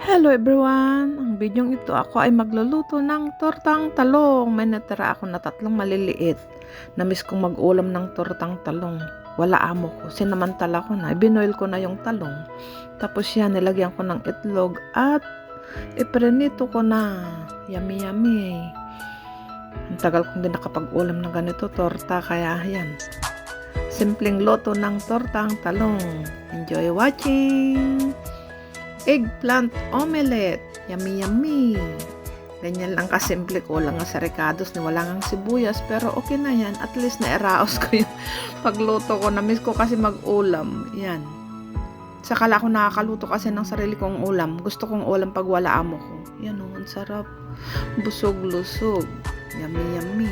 Hello everyone! Ang bidyong ito ako ay magluluto ng tortang talong. May natira ako na tatlong maliliit. Namiss kong mag-ulam ng tortang talong. Wala amo ko. Sinamantala ko na. Binoil ko na yung talong. Tapos yan, nilagyan ko ng itlog at iprenito ko na. Yummy yummy. Ang tagal kong din nakapag-ulam ng ganito torta. Kaya yan. Simpleng loto ng tortang talong. Enjoy watching! Eggplant omelette. Yummy, yummy. Ganyan lang kasimple ko lang nga sa recados ni wala ngang sibuyas. Pero okay na yan. At least na-eraos ko yung pagluto ko. Namiss ko kasi mag-ulam. Yan. Sakala ako nakakaluto kasi ng sarili kong ulam. Gusto kong ulam pag wala amo ko. Yan o, ang sarap. Busog-lusog. Yummy, yummy.